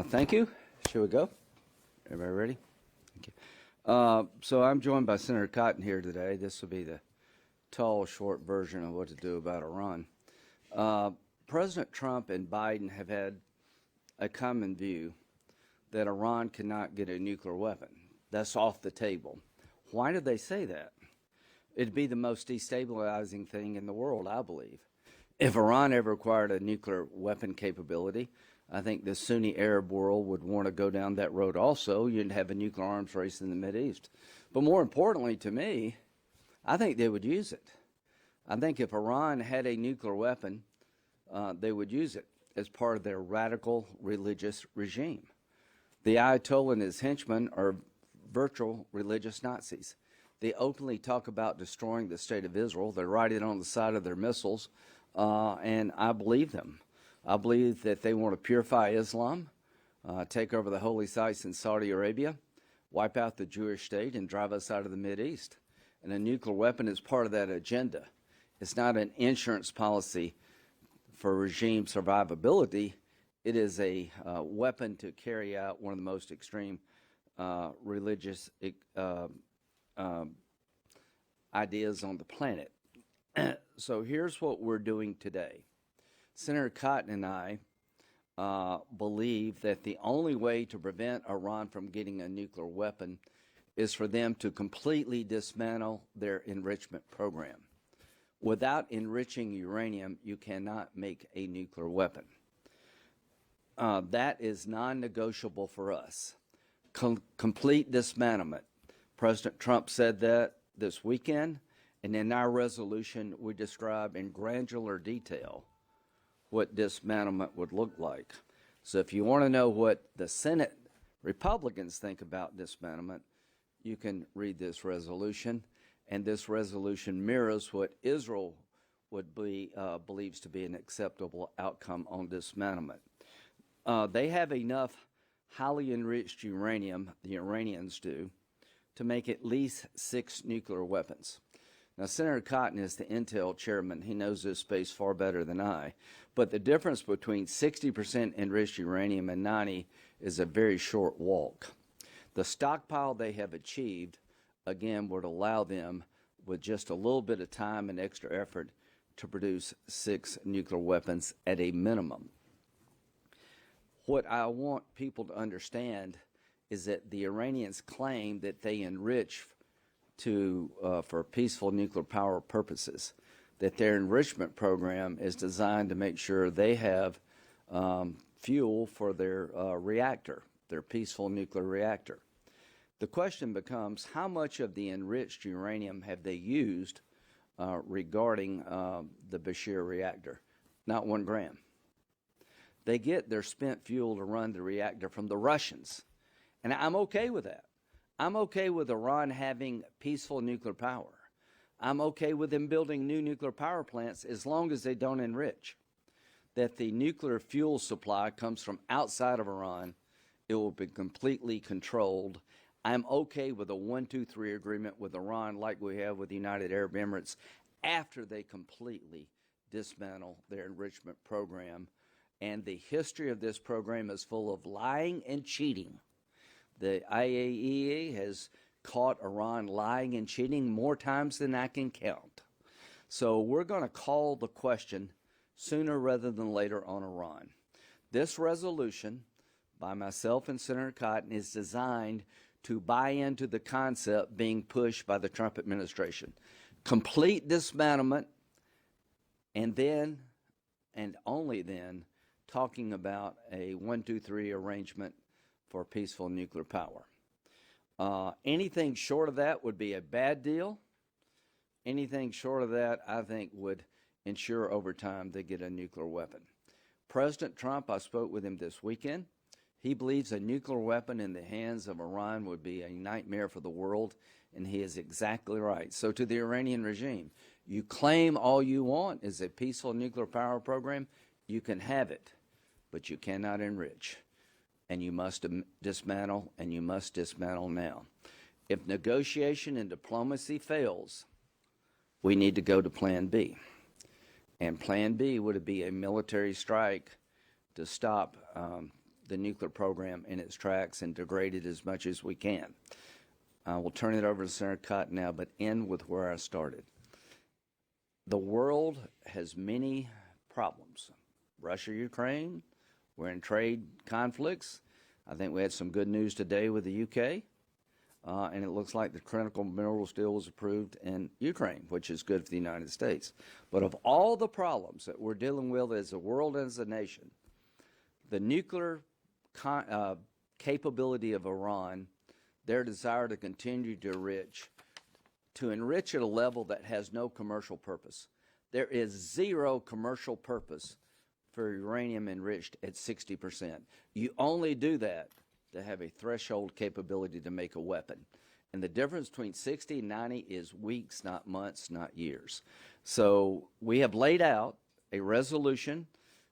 Thank you. Shall we go? Everybody ready? Thank you. So I'm joined by Senator Cotton here today. This will be the tall, short version of what to do about Iran. President Trump and Biden have had a common view that Iran cannot get a nuclear weapon. That's off the table. Why did they say that? It'd be the most destabilizing thing in the world, I believe. If Iran ever acquired a nuclear weapon capability, I think the Sunni Arab world would want to go down that road also. You'd have a nuclear arms race in the Mideast. But more importantly to me, I think they would use it. I think if Iran had a nuclear weapon, they would use it as part of their radical religious regime. The Ayatollah and his henchmen are virtual religious Nazis. They openly talk about destroying the state of Israel. They write it on the side of their missiles, and I believe them. I believe that they want to purify Islam, take over the holy sites in Saudi Arabia, wipe out the Jewish state, and drive us out of the Mideast. And a nuclear weapon is part of that agenda. It's not an insurance policy for regime survivability. It is a weapon to carry out one of the most extreme religious ideas on the planet. So here's what we're doing today. Senator Cotton and I believe that the only way to prevent Iran from getting a nuclear weapon is for them to completely dismantle their enrichment program. Without enriching uranium, you cannot make a nuclear weapon. That is non-negotiable for us. Complete dismantlement. President Trump said that this weekend, and in our resolution, we describe in granular detail what dismantlement would look like. So if you want to know what the Senate Republicans think about dismantlement, you can read this resolution, and this resolution mirrors what Israel would be believes to be an acceptable outcome on dismantlement. They have enough highly enriched uranium, the Iranians do, to make at least 6 nuclear weapons. Now, Senator Cotton is the Intel chairman. He knows this space far better than I. But the difference between 60% enriched uranium and 90 is a very short walk. The stockpile they have achieved, again, would allow them, with just a little bit of time and extra effort, to produce 6 nuclear weapons at a minimum. What I want people to understand is that the Iranians claim that they enrich for peaceful nuclear power purposes, that their enrichment program is designed to make sure they have fuel for their reactor, their peaceful nuclear reactor. The question becomes, how much of the enriched uranium have they used regarding the Bashir reactor? Not 1 gram. They get their spent fuel to run the reactor from the Russians, and I'm okay with that. I'm okay with Iran having peaceful nuclear power. I'm okay with them building new nuclear power plants as long as they don't enrich. That the nuclear fuel supply comes from outside of Iran, it will be completely controlled. I'm okay with a 1-2-3 agreement with Iran like we have with the United Arab Emirates after they completely dismantle their enrichment program. And the history of this program is full of lying and cheating. The IAEA has caught Iran lying and cheating more times than I can count. So we're going to call the question sooner rather than later on Iran. This resolution by myself and Senator Cotton is designed to buy into the concept being pushed by the Trump administration. Complete dismantlement, and then, and only then, talking about a 1-2-3 arrangement for peaceful nuclear power. Anything short of that would be a bad deal. Anything short of that, I think, would ensure over time they get a nuclear weapon. President Trump, I spoke with him this weekend. He believes a nuclear weapon in the hands of Iran would be a nightmare for the world, and he is exactly right. So to the Iranian regime, you claim all you want is a peaceful nuclear power program, you can have it, but you cannot enrich. And you must dismantle, and you must dismantle now. If negotiation and diplomacy fails, we need to go to Plan B. And Plan B would be a military strike to stop the nuclear program in its tracks and degrade it as much as we can. I will turn it over to Senator Cotton now, but end with where I started. The world has many problems. Russia, Ukraine, we're in trade conflicts. I think we had some good news today with the UK, and it looks like the critical minerals deal was approved in Ukraine, which is good for the United States. But of all the problems that we're dealing with as a world and as a nation, the nuclear capability of Iran, their desire to continue to enrich at a level that has no commercial purpose. There is zero commercial purpose for uranium enriched at 60%. You only do that to have a threshold capability to make a weapon. And the difference between 60 and 90 is weeks, not months, not years. So we have laid out a resolution.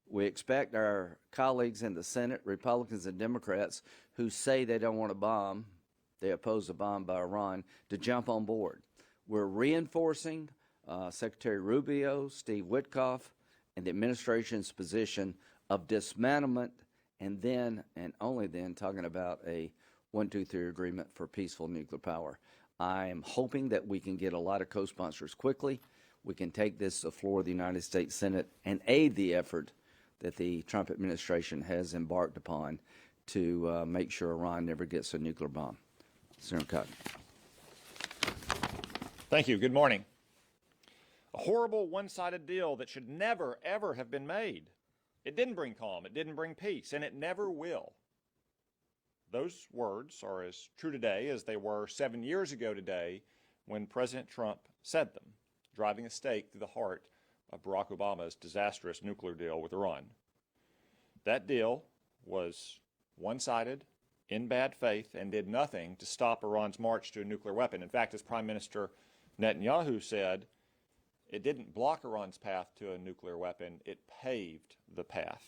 We expect our colleagues in the Senate, Republicans and Democrats, who say they don't want a bomb, they oppose a bomb by Iran, to jump on board. We're reinforcing Secretary Rubio, Steve Witkoff, and the administration's position of dismantlement, and then, and only then, talking about a 1, 2, 3 agreement for peaceful nuclear power. I am hoping that we can get a lot of co-sponsors quickly. We can take this to the floor of the United States Senate and aid the effort that the Trump administration has embarked upon to make sure Iran never gets a nuclear bomb. Senator Cotton. Thank you. Good morning. A horrible one-sided deal that should never, ever have been made. It didn't bring calm, it didn't bring peace, and it never will. Those words are as true today as they were 7 years ago today when President Trump said them, driving a stake through the heart of Barack Obama's disastrous nuclear deal with Iran. That deal was one-sided, in bad faith, and did nothing to stop Iran's march to a nuclear weapon. In fact, as Prime Minister Netanyahu said, it didn't block Iran's path to a nuclear weapon, it paved the path.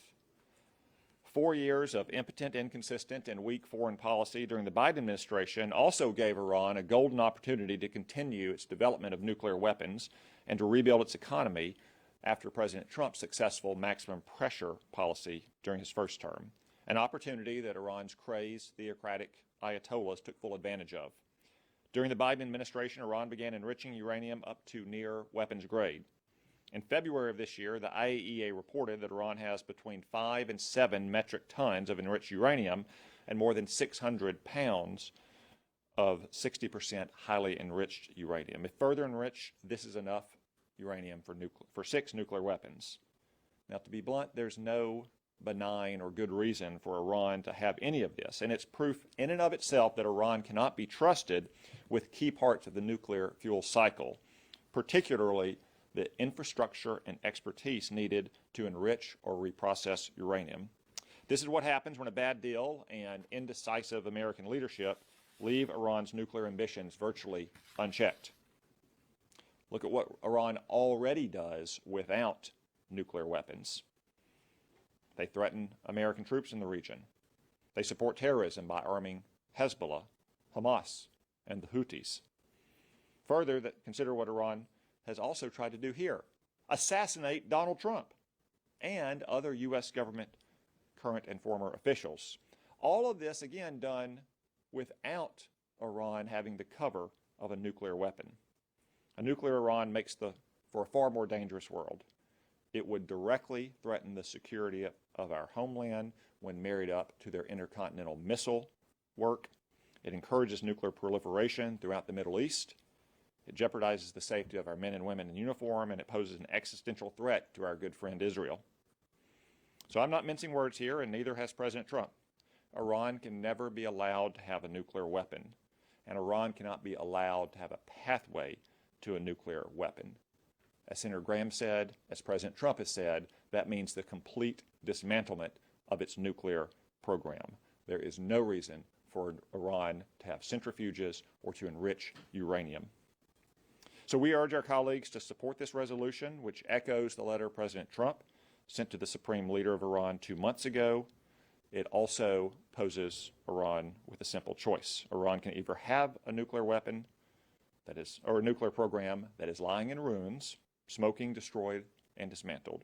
4 years of impotent, inconsistent, and weak foreign policy during the Biden administration also gave Iran a golden opportunity to continue its development of nuclear weapons and to rebuild its economy after President Trump's successful maximum pressure policy during his first term, an opportunity that Iran's crazed theocratic ayatollahs took full advantage of. During the Biden administration, Iran began enriching uranium up to near weapons grade. In February of this year, the IAEA reported that Iran has between 5 and 7 metric tons of enriched uranium and more than 600 pounds of 60% highly enriched uranium. If further enriched, this is enough uranium for 6 nuclear weapons. Now, to be blunt, there's no benign or good reason for Iran to have any of this, and it's proof in and of itself that Iran cannot be trusted with key parts of the nuclear fuel cycle, particularly the infrastructure and expertise needed to enrich or reprocess uranium. This is what happens when a bad deal and indecisive American leadership leave Iran's nuclear ambitions virtually unchecked. Look at what Iran already does without nuclear weapons. They threaten American troops in the region. They support terrorism by arming Hezbollah, Hamas, and the Houthis. Further, consider what Iran has also tried to do here: assassinate Donald Trump and other U.S. government current and former officials. All of this, again, done without Iran having the cover of a nuclear weapon. A nuclear Iran makes for a far more dangerous world. It would directly threaten the security of our homeland when married up to their intercontinental missile work. It encourages nuclear proliferation throughout the Middle East. It jeopardizes the safety of our men and women in uniform, and it poses an existential threat to our good friend Israel. So I'm not mincing words here, and neither has President Trump. Iran can never be allowed to have a nuclear weapon, and Iran cannot be allowed to have a pathway to a nuclear weapon. As Senator Graham said, as President Trump has said, that means the complete dismantlement of its nuclear program. There is no reason for Iran to have centrifuges or to enrich uranium. So we urge our colleagues to support this resolution, which echoes the letter President Trump sent to the Supreme Leader of Iran 2 months ago. It also poses Iran with a simple choice. Iran can either have a nuclear weapon or a nuclear program that is lying in ruins, smoking, destroyed, and dismantled,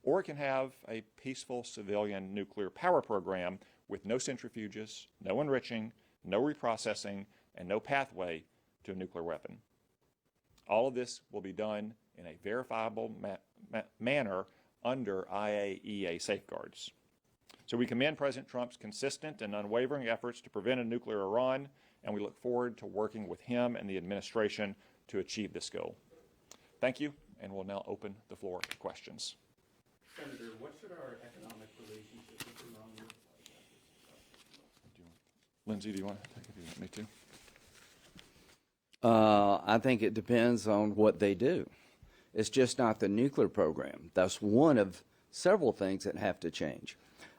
or it can have a peaceful civilian nuclear power program with no centrifuges, no enriching, no reprocessing, and no pathway to a nuclear weapon. All of this will be done in a verifiable manner under IAEA safeguards. So we commend President Trump's consistent and unwavering efforts to prevent a nuclear Iran, and we look forward to working with him and the administration to achieve this goal. Thank you, and we'll now open the floor to questions. Senator, what should our economic relationship with Iran look like? Lindsey, do you want to take it? Do you want me to? I think it depends on what they do. It's just not the nuclear program. That's one of several things that have to change.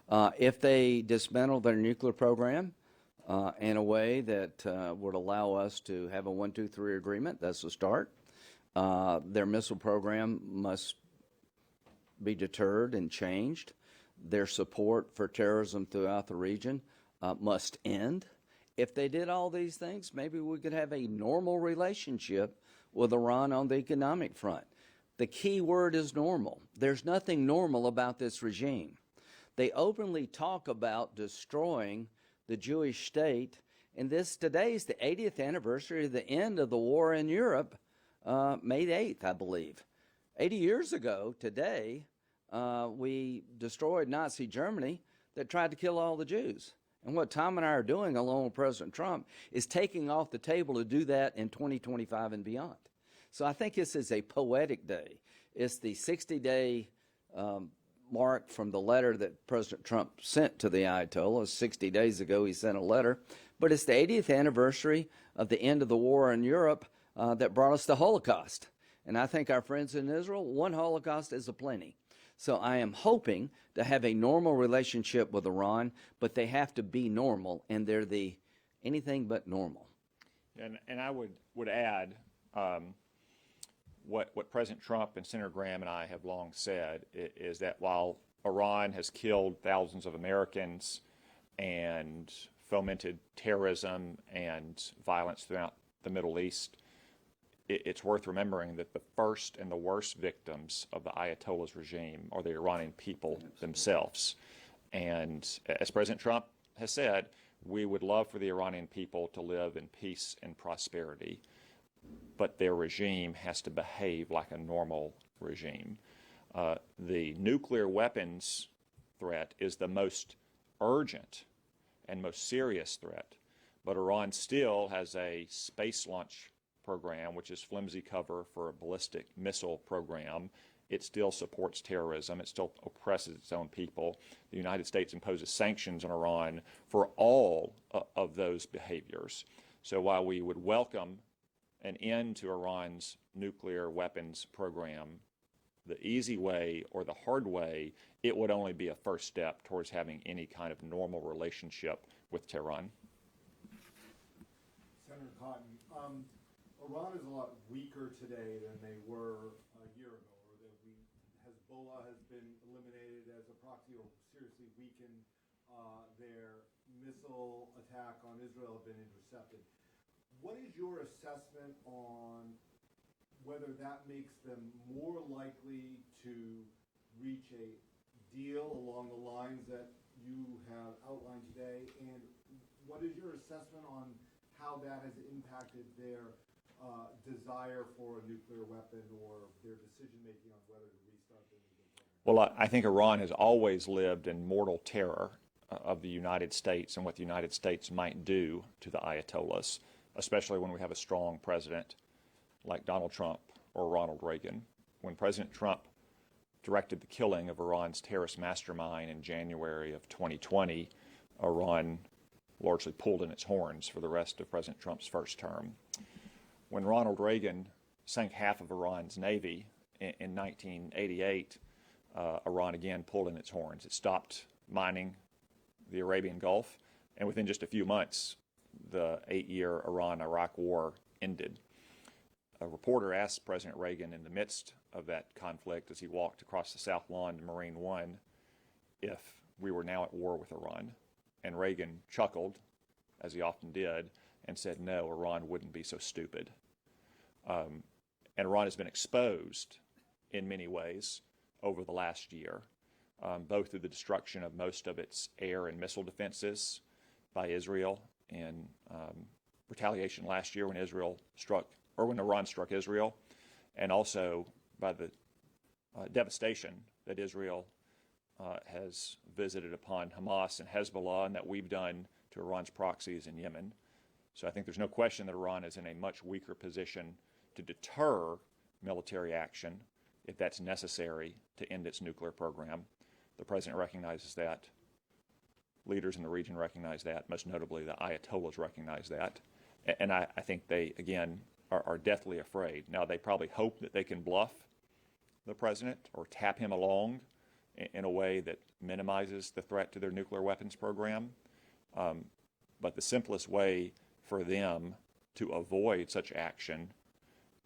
If they dismantle their nuclear program in a way that would allow us to have a 1, 2, 3 agreement, that's a start. Their missile program must be deterred and changed. Their support for terrorism throughout the region must end. If they did all these things, maybe we could have a normal relationship with Iran on the economic front. The key word is normal. There's nothing normal about this regime. They openly talk about destroying the Jewish state, and today is the 80th anniversary of the end of the war in Europe, May 8th, I believe. 80 years ago today, we destroyed Nazi Germany that tried to kill all the Jews. And what Tom and I are doing, along with President Trump, is taking off the table to do that in 2025 and beyond. So I think this is a poetic day. It's the 60-day mark from the letter that President Trump sent to the Ayatollah. 60 days ago, he sent a letter. But it's the 80th anniversary of the end of the war in Europe that brought us the Holocaust. And I think our friends in Israel, one Holocaust is aplenty. So I am hoping to have a normal relationship with Iran, but they have to be normal, and they're anything but normal. And I would add what President Trump and Senator Graham and I have long said is that while Iran has killed thousands of Americans and fomented terrorism and violence throughout the Middle East, it's worth remembering that the first and the worst victims of the Ayatollah's regime are the Iranian people themselves. And as President Trump has said, we would love for the Iranian people to live in peace and prosperity, but their regime has to behave like a normal regime. The nuclear weapons threat is the most urgent and most serious threat, but Iran still has a space launch program, which is flimsy cover for a ballistic missile program. It still supports terrorism. It still oppresses its own people. The United States imposes sanctions on Iran for all of those behaviors. So while we would welcome an end to Iran's nuclear weapons program, the easy way or the hard way, it would only be a first step towards having any kind of normal relationship with Tehran. Senator Cotton, Iran is a lot weaker today than they were a year ago, or that Hezbollah has been eliminated as a proxy or seriously weakened. Their missile attack on Israel have been intercepted. What is your assessment on whether that makes them more likely to reach a deal along the lines that you have outlined today? And what is your assessment on how that has impacted their desire for a nuclear weapon or their decision-making on whether to restart their nuclear program? Well, I think Iran has always lived in mortal terror of the United States and what the United States might do to the Ayatollahs, especially when we have a strong president like Donald Trump or Ronald Reagan. When President Trump directed the killing of Iran's terrorist mastermind in January of 2020, Iran largely pulled in its horns for the rest of President Trump's first term. When Ronald Reagan sank half of Iran's navy in 1988, Iran again pulled in its horns. It stopped mining the Arabian Gulf, and within just a few months, the 8-year Iran-Iraq war ended. A reporter asked President Reagan in the midst of that conflict as he walked across the South Lawn to Marine One if we were now at war with Iran. And Reagan chuckled, as he often did, and said, no, Iran wouldn't be so stupid. And Iran has been exposed in many ways over the last year, both through the destruction of most of its air and missile defenses by Israel in retaliation last year when Iran struck Israel, and also by the devastation that Israel has visited upon Hamas and Hezbollah, and that we've done to Iran's proxies in Yemen. So I think there's no question that Iran is in a much weaker position to deter military action if that's necessary to end its nuclear program. The president recognizes that. Leaders in the region recognize that. Most notably, the Ayatollahs recognize that. And I think they, again, are deathly afraid. Now, they probably hope that they can bluff the president or tap him along in a way that minimizes the threat to their nuclear weapons program. But the simplest way for them to avoid such action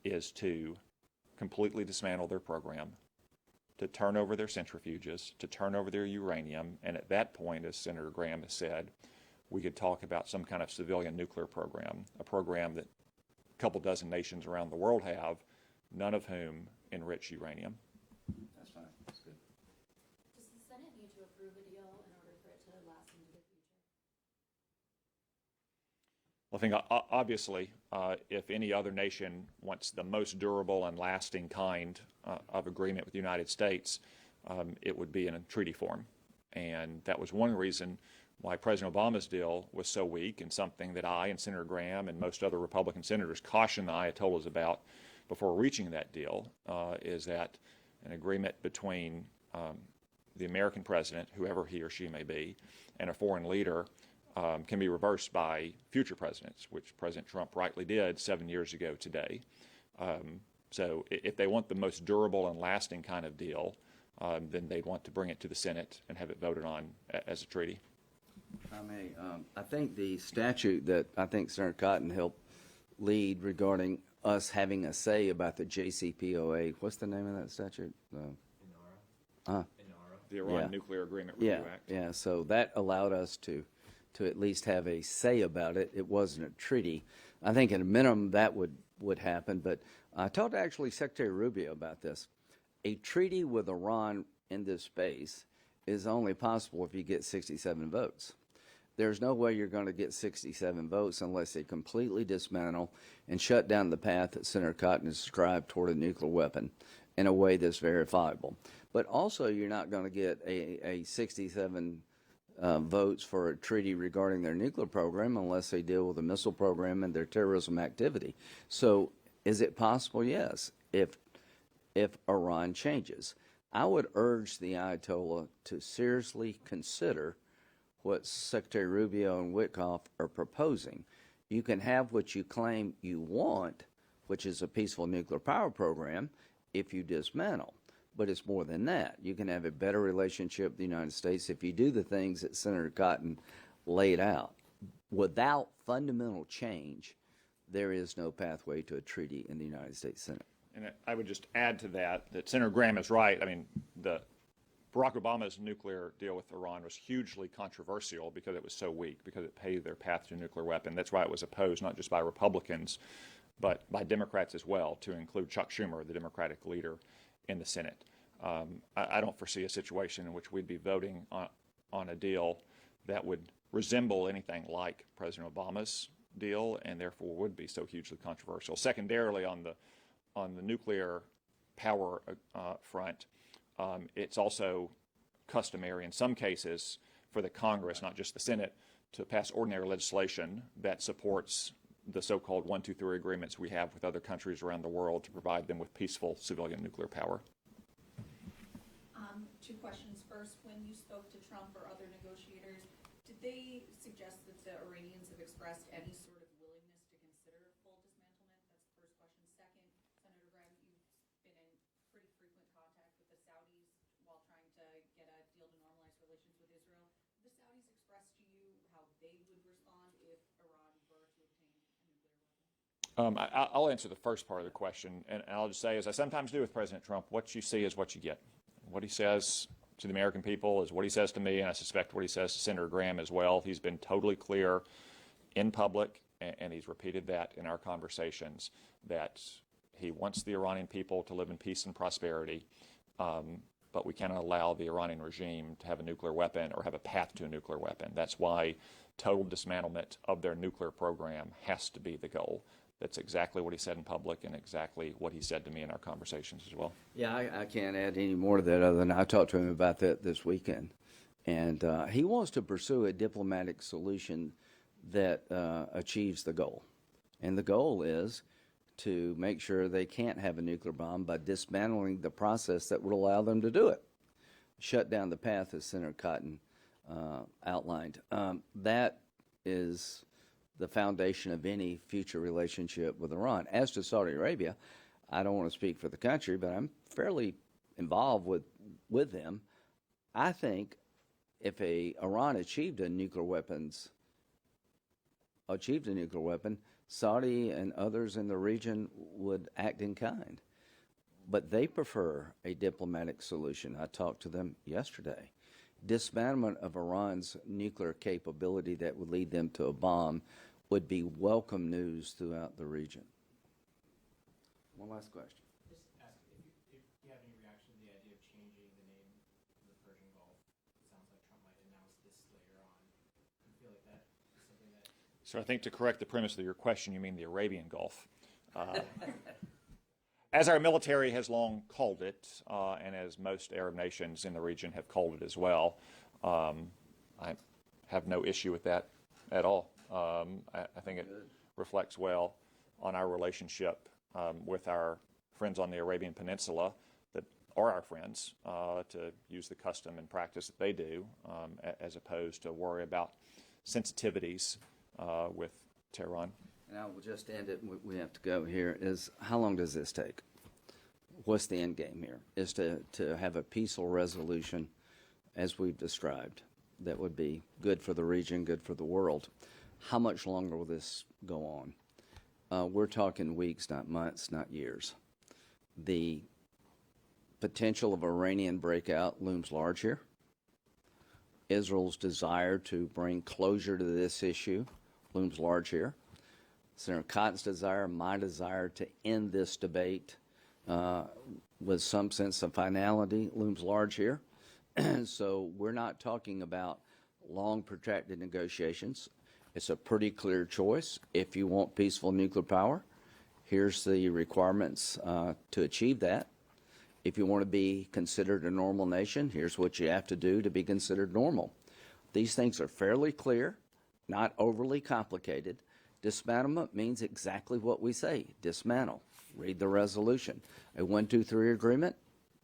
is to completely dismantle their program, to turn over their centrifuges, to turn over their uranium, and at that point, as Senator Graham has said, we could talk about some kind of civilian nuclear program, a program that a couple dozen nations around the world have, none of whom enrich uranium. That's fine. That's good. Does the Senate need to approve a deal in order for it to last into the future? Well, I think obviously, if any other nation wants the most durable and lasting kind of agreement with the United States, it would be in a treaty form. And that was one reason why President Obama's deal was so weak, and something that I and Senator Graham and most other Republican senators cautioned the Ayatollahs about before reaching that deal, is that an agreement between the American president, whoever he or she may be, and a foreign leader can be reversed by future presidents, which President Trump rightly did 7 years ago today. So if they want the most durable and lasting kind of deal, then they'd want to bring it to the Senate and have it voted on as a treaty. I think the statute that I think Senator Cotton helped lead regarding us having a say about the JCPOA, what's the name of that statute? The Iran Nuclear Agreement Review Act. Yeah, so that allowed us to at least have a say about it. It wasn't a treaty. I think at a minimum that would happen, but I talked to actually Secretary Rubio about this. A treaty with Iran in this space is only possible if you get 67 votes. There's no way you're going to get 67 votes unless they completely dismantle and shut down the path that Senator Cotton has described toward a nuclear weapon in a way that's verifiable. But also, you're not going to get a 67 votes for a treaty regarding their nuclear program unless they deal with the missile program and their terrorism activity. So is it possible? Yes, if Iran changes. I would urge the Ayatollah to seriously consider what Secretary Rubio and Witkoff are proposing. You can have what you claim you want, which is a peaceful nuclear power program, if you dismantle. But it's more than that. You can have a better relationship with the United States if you do the things that Senator Cotton laid out. Without fundamental change, there is no pathway to a treaty in the United States Senate. And I would just add to that Senator Graham is right. I mean, Barack Obama's nuclear deal with Iran was hugely controversial because it was so weak, because it paved their path to a nuclear weapon. That's why it was opposed not just by Republicans, but by Democrats as well, to include Chuck Schumer, the Democratic leader in the Senate. I don't foresee a situation in which we'd be voting on a deal that would resemble anything like President Obama's deal, and therefore would be so hugely controversial. Secondarily, on the nuclear power front, it's also customary in some cases for the Congress, not just the Senate, to pass ordinary legislation that supports the so-called 1, 2, 3 agreements we have with other countries around the world to provide them with peaceful civilian nuclear power. Two questions. First, when you spoke to Trump or other negotiators, did they suggest that the Iranians have expressed any sort of willingness to consider full dismantlement? That's the first question. Second, Senator Graham, you've been in pretty frequent contact with the Saudis while trying to get a deal to normalize relations with Israel. Did the Saudis express to you how they would respond if Iran were to obtain a nuclear weapon? I'll answer the first part of the question, and I'll just say, as I sometimes do with President Trump, what you see is what you get. What he says to the American people is what he says to me, and I suspect what he says to Senator Graham as well. He's been totally clear in public, and he's repeated that in our conversations, that he wants the Iranian people to live in peace and prosperity. but we cannot allow the Iranian regime to have a nuclear weapon or have a path to a nuclear weapon. That's why total dismantlement of their nuclear program has to be the goal. That's exactly what he said in public and exactly what he said to me in our conversations as well. Yeah, I can't add any more to that other than I talked to him about that this weekend. And he wants to pursue a diplomatic solution that achieves the goal. And the goal is to make sure they can't have a nuclear bomb by dismantling the process that would allow them to do it. Shut down the path, as Senator Cotton outlined. That is the foundation of any future relationship with Iran. As to Saudi Arabia, I don't want to speak for the country, but I'm fairly involved with them. I think if Iran achieved a nuclear weapon, Saudi and others in the region would act in kind. But they prefer a diplomatic solution. I talked to them yesterday. Dismantlement of Iran's nuclear capability that would lead them to a bomb would be welcome news throughout the region. One last question. Just ask if you have any reaction to the idea of changing the name of the Persian Gulf. It sounds like Trump might announce this later on. Do you feel like that is something that... So I think to correct the premise of your question, you mean the Arabian Gulf. As our military has long called it, and as most Arab nations in the region have called it as well, I have no issue with that at all. I think it reflects well on our relationship with our friends on the Arabian Peninsula that are our friends, to use the custom and practice that they do, as opposed to worry about sensitivities with Tehran. And I will just end it, we have to go here, is how long does this take? What's the end game here? Is to have a peaceful resolution, as we've described, that would be good for the region, good for the world. How much longer will this go on? We're talking weeks, not months, not years. The potential of Iranian breakout looms large here. Israel's desire to bring closure to this issue looms large here. Senator Cotton's desire, my desire to end this debate with some sense of finality looms large here. So we're not talking about long, protracted negotiations. It's a pretty clear choice. If you want peaceful nuclear power, here's the requirements to achieve that. If you want to be considered a normal nation, here's what you have to do to be considered normal. These things are fairly clear, not overly complicated. Dismantlement means exactly what we say, dismantle. Read the resolution. A 1, 2, 3 agreement,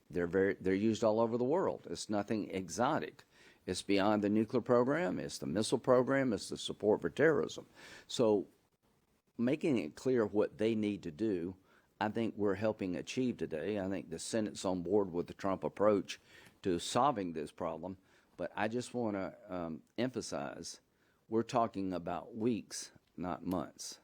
they're used all over the world. It's nothing exotic. It's beyond the nuclear program, it's the missile program, it's the support for terrorism. So making it clear what they need to do, I think we're helping achieve today. I think the Senate's on board with the Trump approach to solving this problem. But I just want to emphasize, we're talking about weeks, not months.